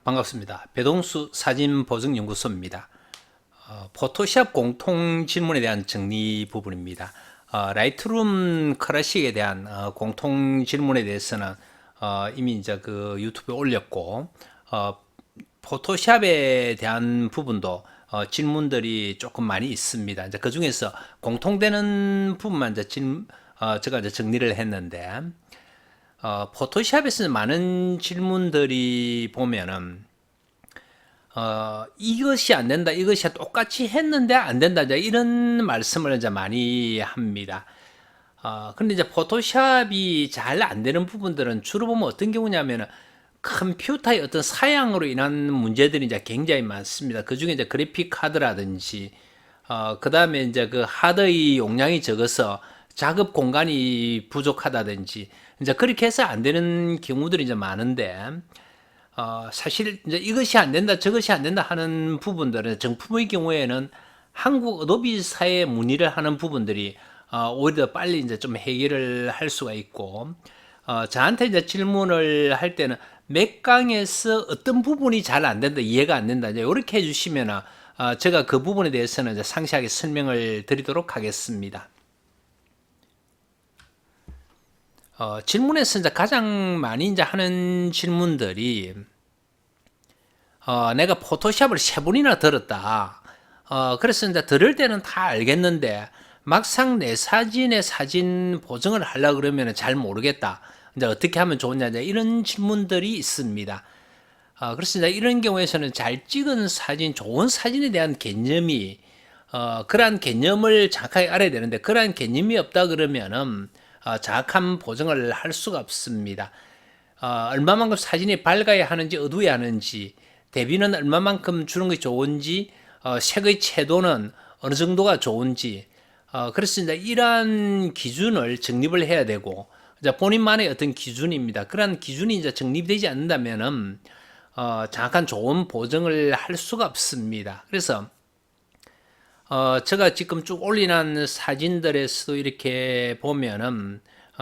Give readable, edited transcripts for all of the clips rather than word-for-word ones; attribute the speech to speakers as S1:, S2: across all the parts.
S1: 반갑습니다. 배동수 사진보정연구소입니다. 포토샵 공통 질문에 대한 정리 부분입니다. 라이트룸 클래식에 대한 공통 질문에 대해서는 이미 이제 그 유튜브에 올렸고, 포토샵에 대한 부분도 질문들이 조금 많이 있습니다. 이제 그 중에서 공통되는 부분만 이제 제가 이제 정리를 했는데, 포토샵에서 많은 질문들이 보면은 이것이 안 된다, 이것이 똑같이 했는데 안 된다, 이제 이런 말씀을 이제 많이 합니다. 근데 이제 포토샵이 잘 안 되는 부분들은 주로 보면 어떤 경우냐면은 컴퓨터의 어떤 사양으로 인한 문제들이 이제 굉장히 많습니다. 그 중에 이제 그래픽 카드라든지, 그 다음에 이제 그 하드의 용량이 적어서 작업 공간이 부족하다든지, 이제 그렇게 해서 안 되는 경우들이 이제 많은데, 사실 이제 이것이 안 된다, 저것이 안 된다 하는 부분들은 정품의 경우에는 한국 어도비사에 문의를 하는 부분들이 오히려 빨리 이제 좀 해결을 할 수가 있고, 저한테 이제 질문을 할 때는 맥강에서 어떤 부분이 잘 안 된다, 이해가 안 된다, 이제 이렇게 해주시면 제가 그 부분에 대해서는 이제 상세하게 설명을 드리도록 하겠습니다. 질문에서 이제 가장 많이 이제 하는 질문들이, 내가 포토샵을 세 번이나 들었다. 그래서 이제 들을 때는 다 알겠는데, 막상 내 사진의 사진 보정을 하려고 그러면 잘 모르겠다. 이제 어떻게 하면 좋냐, 이제 이런 질문들이 있습니다. 그래서 이제 이런 경우에서는 잘 찍은 사진, 좋은 사진에 대한 개념이, 그러한 개념을 정확하게 알아야 되는데, 그러한 개념이 없다 그러면은, 정확한 보정을 할 수가 없습니다. 얼마만큼 사진이 밝아야 하는지 어두워야 하는지, 대비는 얼마만큼 주는 것이 좋은지, 색의 채도는 어느 정도가 좋은지, 그래서 이제 이러한 기준을 정립을 해야 되고, 이제 본인만의 어떤 기준입니다. 그러한 기준이 이제 정립되지 않는다면은 정확한 좋은 보정을 할 수가 없습니다. 그래서 제가 지금 쭉 올리는 사진들에서도 이렇게 보면은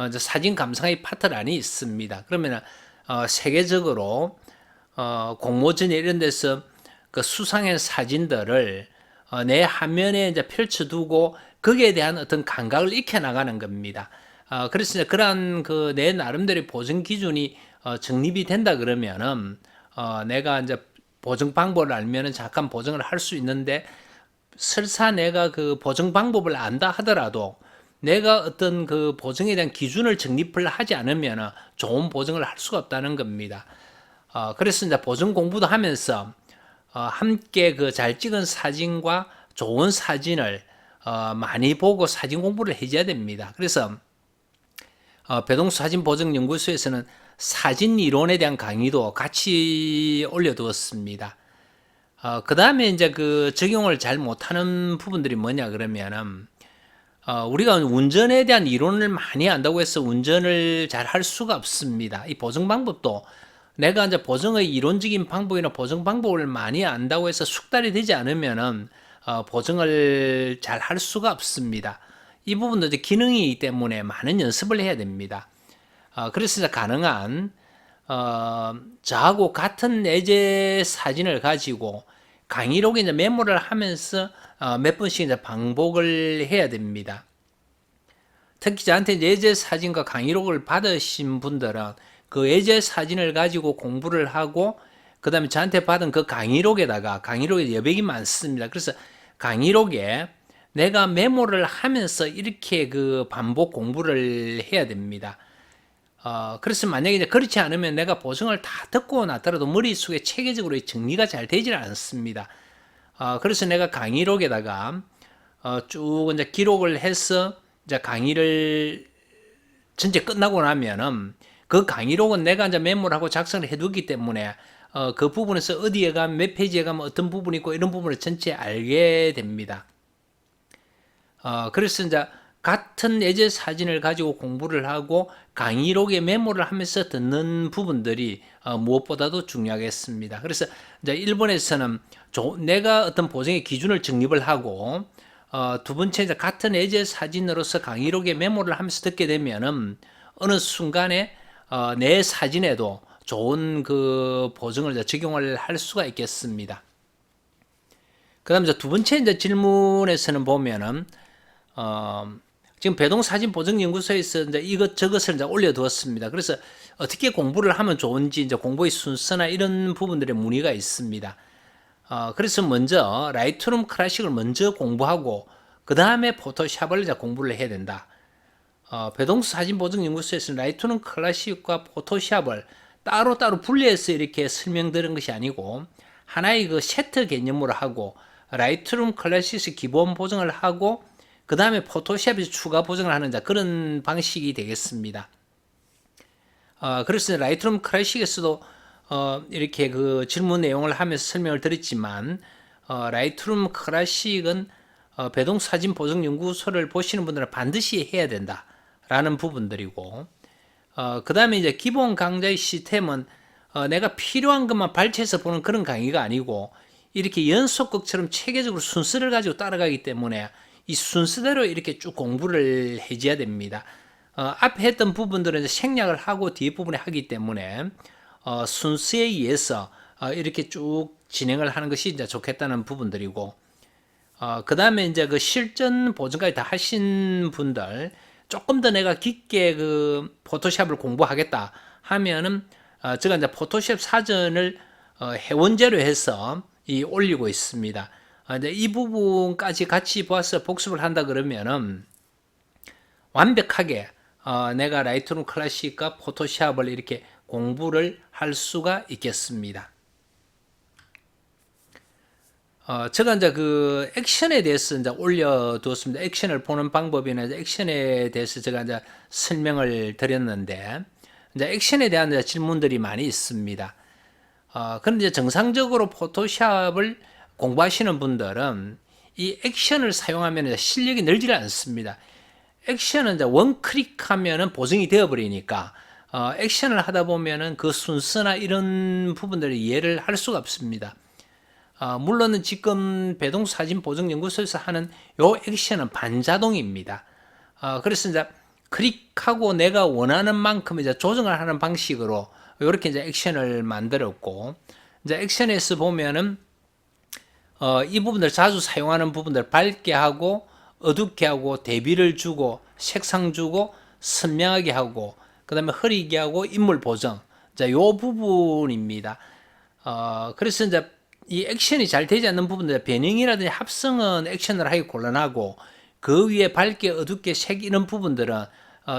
S1: 이제 사진 감상의 파트란이 있습니다. 그러면 세계적으로 공모전에 이런 데서 그 수상한 사진들을 내 화면에 이제 펼쳐두고 거기에 대한 어떤 감각을 익혀 나가는 겁니다. 그래서 이제 그러한 그 내 나름대로의 보정 기준이 정립이 된다 그러면은 내가 이제 보정 방법을 알면은 잠깐 보정을 할 수 있는데, 설사 내가 그 보정 방법을 안다 하더라도 내가 어떤 그 보정에 대한 기준을 정립을 하지 않으면 좋은 보정을 할 수가 없다는 겁니다. 그래서 이제 보정 공부도 하면서 함께 그 잘 찍은 사진과 좋은 사진을 많이 보고 사진 공부를 해줘야 됩니다. 그래서 배동수 사진보정연구소에서는 사진 이론에 대한 강의도 같이 올려두었습니다. 그 다음에 이제 그 적용을 잘 못하는 부분들이 뭐냐 그러면은, 우리가 운전에 대한 이론을 많이 안다고 해서 운전을 잘 할 수가 없습니다. 이 보정 방법도 내가 이제 보정의 이론적인 방법이나 보정 방법을 많이 안다고 해서 숙달이 되지 않으면은 보정을 잘 할 수가 없습니다. 이 부분도 이제 기능이기 때문에 많은 연습을 해야 됩니다. 그래서 이제 가능한 저하고 같은 내재 사진을 가지고 강의록에 이제 메모를 하면서 몇 번씩 이제 반복을 해야 됩니다. 특히 저한테 예제 사진과 강의록을 받으신 분들은 그 예제 사진을 가지고 공부를 하고, 그 다음에 저한테 받은 그 강의록에다가, 강의록에 여백이 많습니다. 그래서 강의록에 내가 메모를 하면서 이렇게 그 반복 공부를 해야 됩니다. 그래서 만약에 이제 그렇지 않으면 내가 보정을 다 듣고 나더라도 머릿속에 체계적으로 정리가 잘 되질 않습니다. 그래서 내가 강의록에다가 쭉 이제 기록을 해서 이제 강의를 전체 끝나고 나면은 그 강의록은 내가 이제 메모를 하고 작성을 해두기 때문에 그 부분에서 어디에 가면 몇 페이지에 가면 어떤 부분이 있고 이런 부분을 전체 알게 됩니다. 그래서 이제 같은 예제 사진을 가지고 공부를 하고 강의록에 메모를 하면서 듣는 부분들이 무엇보다도 중요하겠습니다. 그래서 이제 일본에서는 내가 어떤 보정의 기준을 정립을 하고, 두 번째 이제 같은 예제 사진으로서 강의록에 메모를 하면서 듣게 되면은 어느 순간에 내 사진에도 좋은 그 보증을 이제 적용을 할 수가 있겠습니다. 그다음 이제 두 번째 이제 질문에서는 보면은 지금 배동사진보증연구소에서 이제 이것저것을 이제 올려두었습니다. 그래서 어떻게 공부를 하면 좋은지 이제 공부의 순서나 이런 부분들의 문의가 있습니다. 그래서 먼저 라이트룸 클래식을 먼저 공부하고 그 다음에 포토샵을 이제 공부를 해야 된다. 배동사진보증연구소에서는 라이트룸 클래식과 포토샵을 따로따로 분리해서 이렇게 설명드린 것이 아니고 하나의 그 세트 개념으로 하고 라이트룸 클래식에서 기본 보정을 하고 그 다음에 포토샵에서 추가 보정을 하는 그런 방식이 되겠습니다. 그래서 라이트룸 클래식에서도 이렇게 그 질문 내용을 하면서 설명을 드렸지만 라이트룸 클래식은 배동사진보정연구소를 보시는 분들은 반드시 해야 된다라는 부분들이고 그 다음에 이제 기본 강좌의 시스템은 내가 필요한 것만 발췌해서 보는 그런 강의가 아니고 이렇게 연속극처럼 체계적으로 순서를 가지고 따라가기 때문에 이 순서대로 이렇게 쭉 공부를 해줘야 됩니다. 앞에 했던 부분들은 이제 생략을 하고 뒤에 부분에 하기 때문에 순서에 의해서 이렇게 쭉 진행을 하는 것이 이제 좋겠다는 부분들이고 그 다음에 이제 그 실전 보정까지 다 하신 분들 조금 더 내가 깊게 그 포토샵을 공부하겠다 하면은 제가 이제 포토샵 사전을 회원제로 해서 올리고 있습니다. 이제 이 부분까지 같이 봐서 복습을 한다 그러면은 완벽하게 내가 라이트룸 클래식과 포토샵을 이렇게 공부를 할 수가 있겠습니다. 제가 이제 그 액션에 대해서 이제 올려두었습니다. 액션을 보는 방법이나 액션에 대해서 제가 이제 설명을 드렸는데, 이제 액션에 대한 이제 질문들이 많이 있습니다. 그런데 정상적으로 포토샵을 공부하시는 분들은 이 액션을 사용하면 실력이 늘지를 않습니다. 액션은 이제 원클릭 하면은 보정이 되어버리니까, 액션을 하다 보면은 그 순서나 이런 부분들을 이해를 할 수가 없습니다. 물론은 지금 배동사진보정연구소에서 하는 요 액션은 반자동입니다. 그래서 이제 클릭하고 내가 원하는 만큼 이제 조정을 하는 방식으로 이렇게 이제 액션을 만들었고, 이제 액션에서 보면은 이 부분들 자주 사용하는 부분들 밝게 하고 어둡게 하고 대비를 주고 색상 주고 선명하게 하고 그 다음에 흐리게 하고 인물 보정, 자, 요 부분입니다. 그래서 이제 이 액션이 잘 되지 않는 부분들, 변형이라든지 합성은 액션을 하기 곤란하고 그 위에 밝게 어둡게 색 이런 부분들은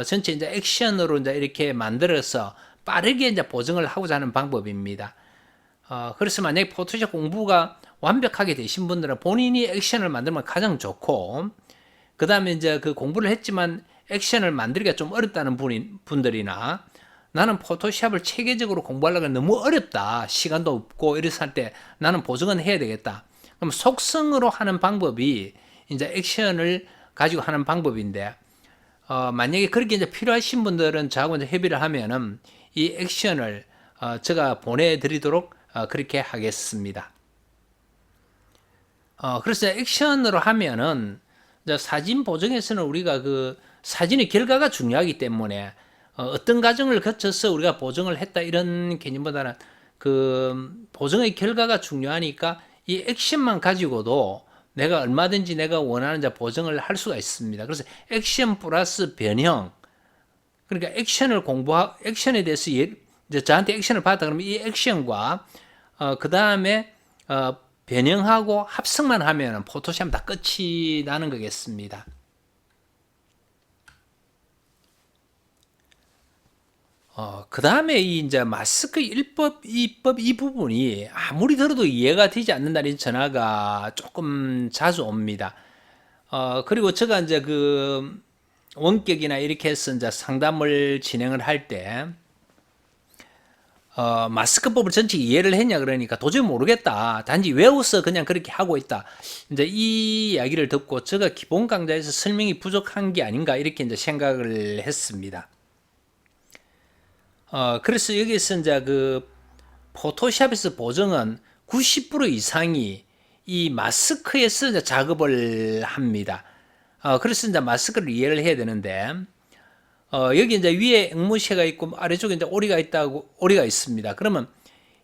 S1: 전체 이제 액션으로 이제 이렇게 만들어서 빠르게 이제 보정을 하고자 하는 방법입니다. 그래서 만약에 포토샵 공부가 완벽하게 되신 분들은 본인이 액션을 만들면 가장 좋고, 그 다음에 이제 그 공부를 했지만 액션을 만들기가 좀 어렵다는 분들이나 나는 포토샵을 체계적으로 공부하려면 너무 어렵다, 시간도 없고 이래서 할 때 나는 보정은 해야 되겠다. 그럼 속성으로 하는 방법이 이제 액션을 가지고 하는 방법인데, 만약에 그렇게 이제 필요하신 분들은 저하고 이제 협의를 하면은 이 액션을 제가 보내드리도록 그렇게 하겠습니다. 그래서 액션으로 하면은 이제 사진 보정에서는 우리가 그 사진의 결과가 중요하기 때문에 어떤 과정을 거쳐서 우리가 보정을 했다 이런 개념보다는 그 보정의 결과가 중요하니까 이 액션만 가지고도 내가 얼마든지 내가 원하는 보정을 할 수가 있습니다. 그래서 액션 플러스 변형, 그러니까 액션에 대해서 이제 저한테 액션을 받았다 그러면 이 액션과 그 다음에 변형하고 합성만 하면 포토샵 다 끝이 나는 거겠습니다. 그 다음에 이제 마스크 1법, 2법 이 부분이 아무리 들어도 이해가 되지 않는다는 전화가 조금 자주 옵니다. 그리고 제가 이제 그 원격이나 이렇게 해서 이제 상담을 진행을 할 때, 마스크법을 전체 이해를 했냐 그러니까 도저히 모르겠다, 단지 외워서 그냥 그렇게 하고 있다, 이제 이 이야기를 듣고 제가 기본 강좌에서 설명이 부족한 게 아닌가 이렇게 이제 생각을 했습니다. 그래서 여기서 이제 그 포토샵에서 보정은 90% 이상이 이 마스크에서 이제 작업을 합니다. 그래서 이제 마스크를 이해를 해야 되는데, 여기 이제 위에 앵무새가 있고 아래쪽에 이제 오리가 있습니다. 그러면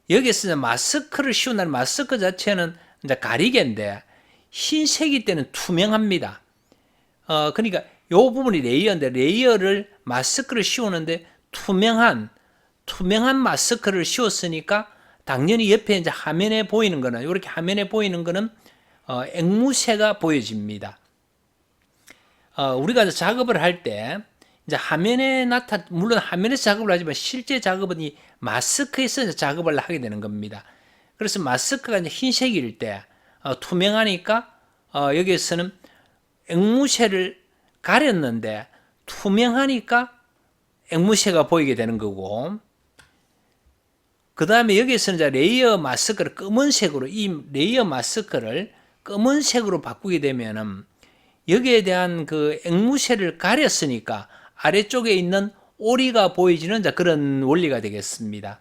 S1: 여기서 이제 마스크를 씌운다는 마스크 자체는 이제 가리개인데 흰색이 때는 투명합니다. 그러니까 요 부분이 레이어인데 레이어를 마스크를 씌우는데 투명한 마스크를 씌웠으니까 당연히 옆에 이제 화면에 보이는 거는 이렇게 화면에 보이는 거는 앵무새가 보여집니다. 우리가 작업을 할 때 이제 물론 화면에서 작업을 하지만 실제 작업은 이 마스크에서 이제 작업을 하게 되는 겁니다. 그래서 마스크가 이제 흰색일 때 투명하니까 여기에서는 앵무새를 가렸는데 투명하니까 앵무새가 보이게 되는 거고, 그 다음에 여기에서는 이제 레이어 마스크를 검은색으로, 이 레이어 마스크를 검은색으로 바꾸게 되면은 여기에 대한 그 앵무새를 가렸으니까 아래쪽에 있는 오리가 보이지는 그런 원리가 되겠습니다.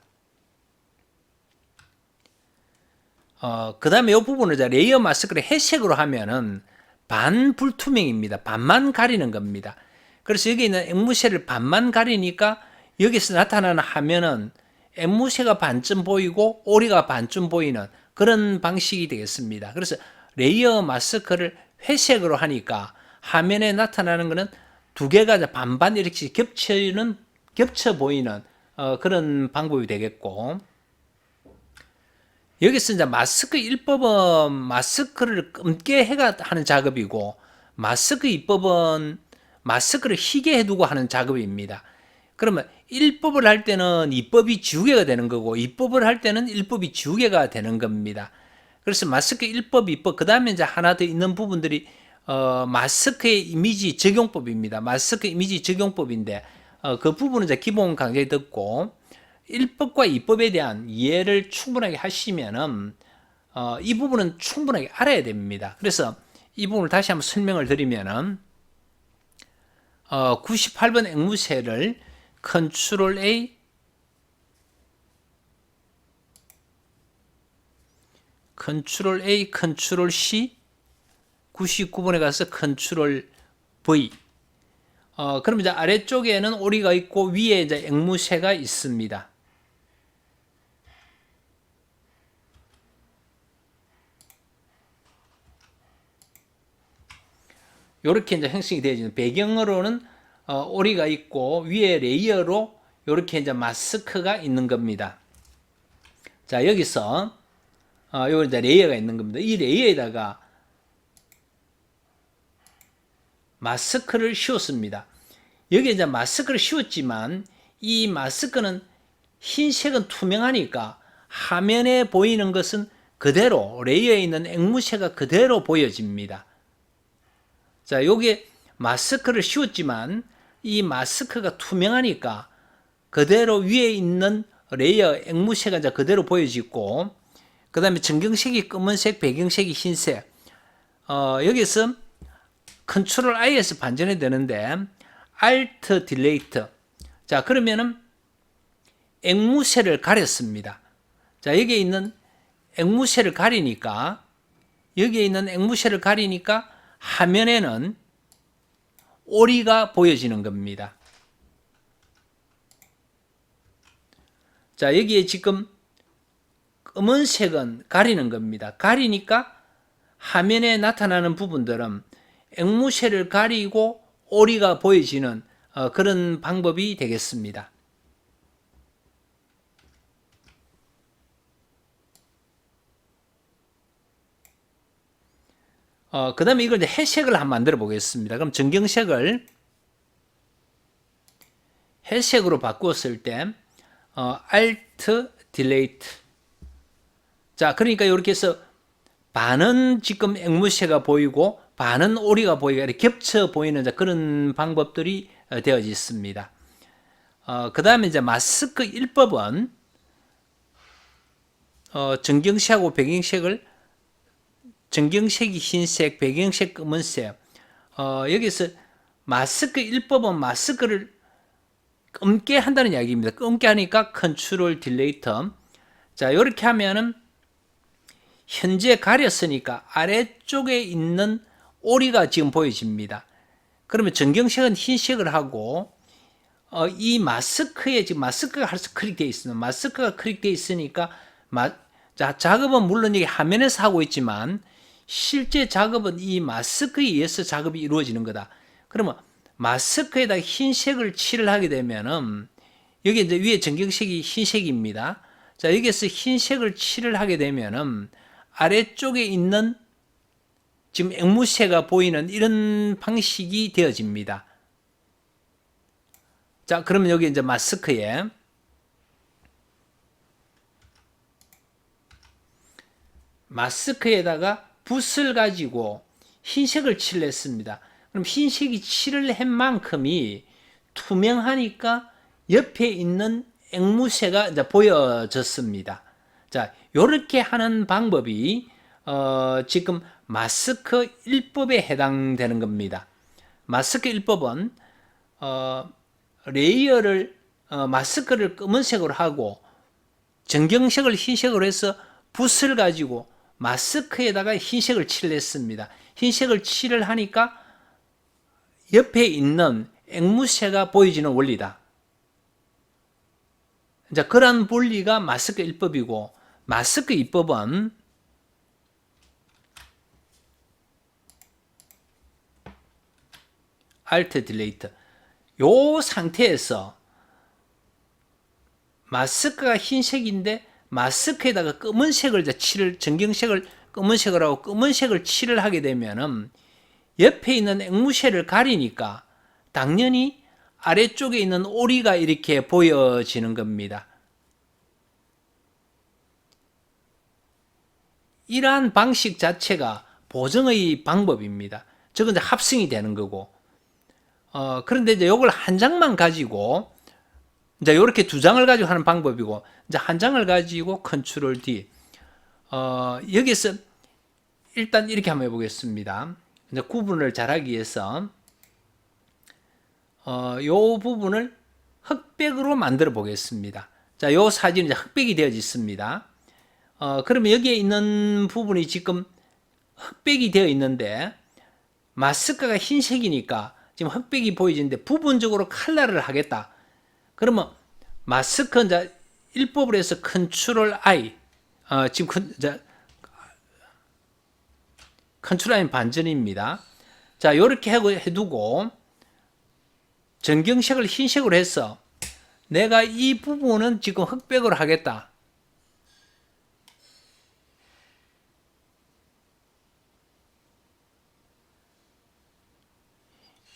S1: 그 다음에 이 부분을 레이어 마스크를 회색으로 하면은 반불투명입니다. 반만 가리는 겁니다. 그래서 여기 있는 앵무새를 반만 가리니까 여기서 나타나는 화면은 앵무새가 반쯤 보이고 오리가 반쯤 보이는 그런 방식이 되겠습니다. 그래서 레이어 마스크를 회색으로 하니까 화면에 나타나는 것은 두 개가 반반 이렇게 겹쳐 보이는 그런 방법이 되겠고, 여기서 이제 마스크 1법은 마스크를 검게 해가 하는 작업이고, 마스크 2법은 마스크를 희게 해두고 하는 작업입니다. 그러면 1법을 할 때는 2법이 지우개가 되는 거고 2법을 할 때는 1법이 지우개가 되는 겁니다. 그래서 마스크 1법, 2법, 그 다음에 이제 하나 더 있는 부분들이 마스크의 이미지 적용법입니다. 마스크 이미지 적용법인데 그 부분은 이제 기본 강좌에 듣고 1법과 2법에 대한 이해를 충분하게 하시면은 이 부분은 충분하게 알아야 됩니다. 그래서 이 부분을 다시 한번 설명을 드리면은 98번 앵무새를 컨트롤 A, 컨트롤 A, 컨트롤 C, 99번에 가서 컨트롤 V. 그럼 이제 아래쪽에는 오리가 있고 위에 이제 앵무새가 있습니다. 이렇게 이제 형성이 되어지는 배경으로는 오리가 있고 위에 레이어로 이렇게 이제 마스크가 있는 겁니다. 자, 여기서 요 이제 레이어가 있는 겁니다. 이 레이어에다가 마스크를 씌웠습니다. 여기 이제 마스크를 씌웠지만 이 마스크는 흰색은 투명하니까 화면에 보이는 것은 그대로 레이어에 있는 앵무새가 그대로 보여집니다. 자, 여기에 마스크를 씌웠지만 이 마스크가 투명하니까 그대로 위에 있는 레이어 앵무새가 이제 그대로 보여지고, 그 다음에 전경색이 검은색, 배경색이 흰색. 여기서 컨트롤 I에서 반전이 되는데 Alt Delete. 자, 그러면은 앵무새를 가렸습니다. 자, 여기에 있는 앵무새를 가리니까 화면에는 오리가 보여지는 겁니다. 자, 여기에 지금 검은색은 가리는 겁니다. 가리니까 화면에 나타나는 부분들은 앵무새를 가리고 오리가 보여지는 그런 방법이 되겠습니다. 그 다음에 이걸 이제 회색을 한번 만들어 보겠습니다. 그럼 전경색을 회색으로 바꾸었을 때 Alt Delete. 자, 그러니까 이렇게 해서 반은 지금 앵무새가 보이고 반은 오리가 보이고 이렇게 겹쳐 보이는 그런 방법들이 되어져 있습니다. 그 다음에 이제 마스크 1법은 전경색하고 배경색을, 전경색이 흰색, 배경색 검은색. 여기서 마스크 1법은 마스크를 검게 한다는 이야기입니다. 검게 하니까 컨트롤 딜레이터. 자, 이렇게 하면은 현재 가렸으니까 아래쪽에 있는 오리가 지금 보여집니다. 그러면 전경색은 흰색을 하고 이 마스크에 지금 마스크가 클릭되어 있습니다. 마스크가 클릭되어 있으니까 자, 작업은 물론 여기 화면에서 하고 있지만 실제 작업은 이 마스크에 의해서 작업이 이루어지는 거다. 그러면 마스크에다 흰색을 칠을 하게 되면은 여기 이제 위에 전경색이 흰색입니다. 자, 여기에서 흰색을 칠을 하게 되면은 아래쪽에 있는 지금 앵무새가 보이는 이런 방식이 되어집니다. 자, 그러면 여기 이제 마스크에다가 붓을 가지고 흰색을 칠을 했습니다. 그럼 흰색이 칠을 한 만큼이 투명하니까 옆에 있는 앵무새가 이제 보여졌습니다. 자, 요렇게 하는 방법이 지금 마스크 1법에 해당되는 겁니다. 마스크 1법은 레이어를 마스크를 검은색으로 하고 전경색을 흰색으로 해서 붓을 가지고 마스크에다가 흰색을 칠했습니다. 흰색을 칠을 하니까 옆에 있는 앵무새가 보여지는 원리다. 이제 그런 원리가 마스크 1법이고 마스크 2법은 Alt Delete 요 상태에서 마스크가 흰색인데 마스크에다가 검은색을 전경색을 검은색을 하고 검은색을 칠을 하게 되면은 옆에 있는 앵무새를 가리니까 당연히 아래쪽에 있는 오리가 이렇게 보여지는 겁니다. 이러한 방식 자체가 보정의 방법입니다. 저건 이제 합성이 되는 거고. 그런데 이제 이걸 한 장만 가지고 이제 이렇게 두 장을 가지고 하는 방법이고, 이제 한 장을 가지고 컨트롤 D. 여기서 일단 이렇게 한번 해보겠습니다. 이제 구분을 잘하기 위해서 요 부분을 흑백으로 만들어 보겠습니다. 자, 요 사진이 이제 흑백이 되어 있습니다. 그러면 여기에 있는 부분이 지금 흑백이 되어 있는데 마스크가 흰색이니까 지금 흑백이 보이지는데 부분적으로 컬러를 하겠다. 그러면 마스크 이제 1법을 해서 컨트롤 I 지금 컨트롤 I 반전입니다. 자, 요렇게 해두고 전경색을 흰색으로 해서 내가 이 부분은 지금 흑백으로 하겠다.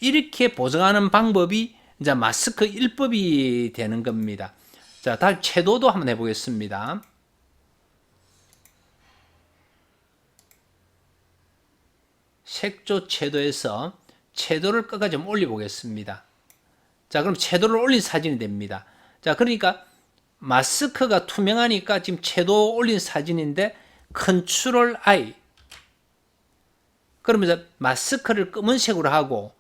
S1: 이렇게 보정하는 방법이 이제 마스크 1법이 되는 겁니다. 자, 다시 채도도 한번 해보겠습니다. 색조 채도에서 채도를 끝까지 좀 올려보겠습니다. 자, 그럼 채도를 올린 사진이 됩니다. 자, 그러니까 마스크가 투명하니까 지금 채도 올린 사진인데 컨트롤 I. 그러면 이제 마스크를 검은색으로 하고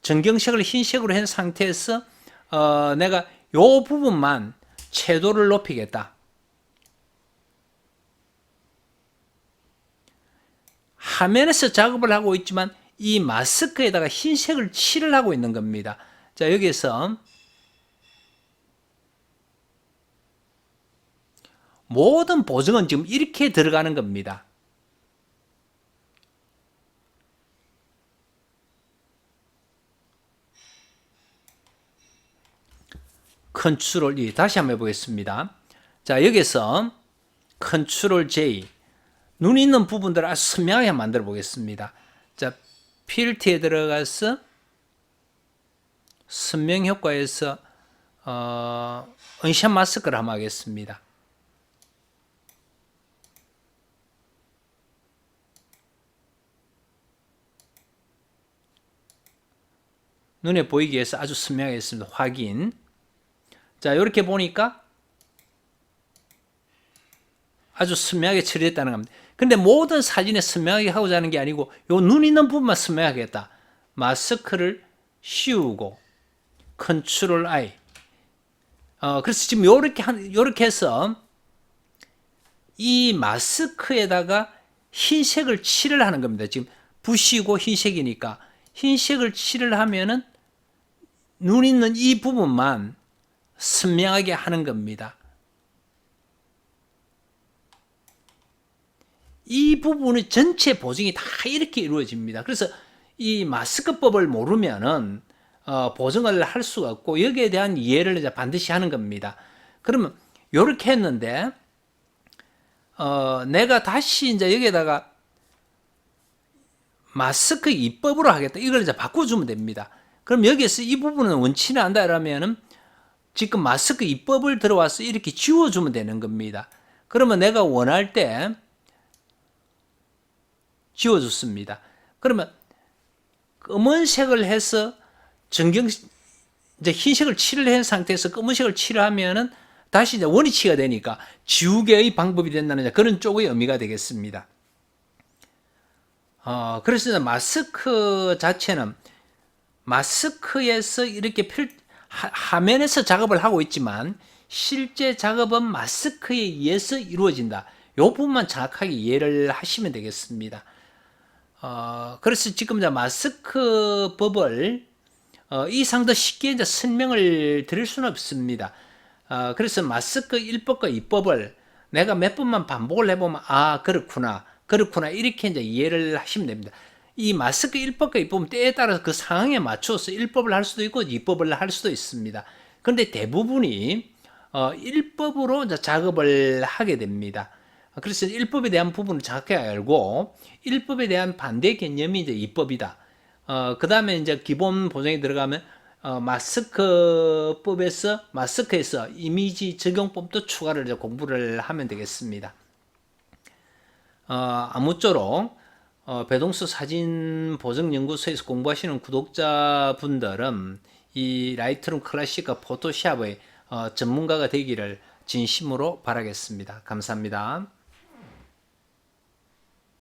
S1: 전경색을 흰색으로 한 상태에서 내가 요 부분만 채도를 높이겠다. 화면에서 작업을 하고 있지만 이 마스크에다가 흰색을 칠을 하고 있는 겁니다. 자, 여기서 모든 보정은 지금 이렇게 들어가는 겁니다. 컨트롤 E 다시 한번 해보겠습니다. 자, 여기서 컨트롤 J 눈 있는 부분들을 아주 선명하게 만들어 보겠습니다. 자, 필트에 들어가서 선명 효과에서 언샷 마스크를 한번 하겠습니다. 눈에 보이기 위해서 아주 선명하게 했습니다. 확인. 자, 이렇게 보니까 아주 선명하게 처리했다는 겁니다. 근데 모든 사진에 선명하게 하고자 하는 게 아니고 요 눈 있는 부분만 선명하게 했다. 마스크를 씌우고 컨트롤 I. 그래서 지금 요렇게 해서 이 마스크에다가 흰색을 칠을 하는 겁니다. 지금 붓이고 흰색이니까 흰색을 칠을 하면은 눈 있는 이 부분만 선명하게 하는 겁니다. 이 부분의 전체 보정이 다 이렇게 이루어집니다. 그래서 이 마스크법을 모르면은 보정을 할 수가 없고 여기에 대한 이해를 이제 반드시 하는 겁니다. 그러면 이렇게 했는데 내가 다시 이제 여기에다가 마스크 입법으로 하겠다. 이걸 이제 바꿔주면 됩니다. 그럼 여기에서 이 부분은 원치는 않다 라면은 지금 마스크 입법을 들어와서 이렇게 지워주면 되는 겁니다. 그러면 내가 원할 때 지워줬습니다. 그러면 검은색을 해서 이제 흰색을 칠을 한 상태에서 검은색을 칠하면은 다시 이제 원위치가 되니까 지우개의 방법이 된다는 그런 쪽의 의미가 되겠습니다. 그래서 마스크 자체는 마스크에서 이렇게 화면에서 작업을 하고 있지만 실제 작업은 마스크에 의해서 이루어진다. 이 부분만 정확하게 이해를 하시면 되겠습니다. 그래서 지금 이제 마스크 법을 이상 더 쉽게 이제 설명을 드릴 수는 없습니다. 그래서 마스크 1법과 2법을 내가 몇 번만 반복을 해보면 그렇구나 이렇게 이제 이해를 하시면 됩니다. 이 마스크 1법과 2법은 때에 따라서 그 상황에 맞춰서 1법을 할 수도 있고 2법을 할 수도 있습니다. 그런데 대부분이 1법으로 이제 작업을 하게 됩니다. 그래서 1법에 대한 부분을 정확하게 알고 1법에 대한 반대 개념이 이제 2법이다. 그 다음에 이제 기본 보정에 들어가면 마스크에서 이미지 적용법도 추가를 이제 공부를 하면 되겠습니다. 아무쪼록 배동수 사진 보정 연구소에서 공부하시는 구독자분들은 이 라이트룸 클래식과 포토샵의 전문가가 되기를 진심으로 바라겠습니다. 감사합니다.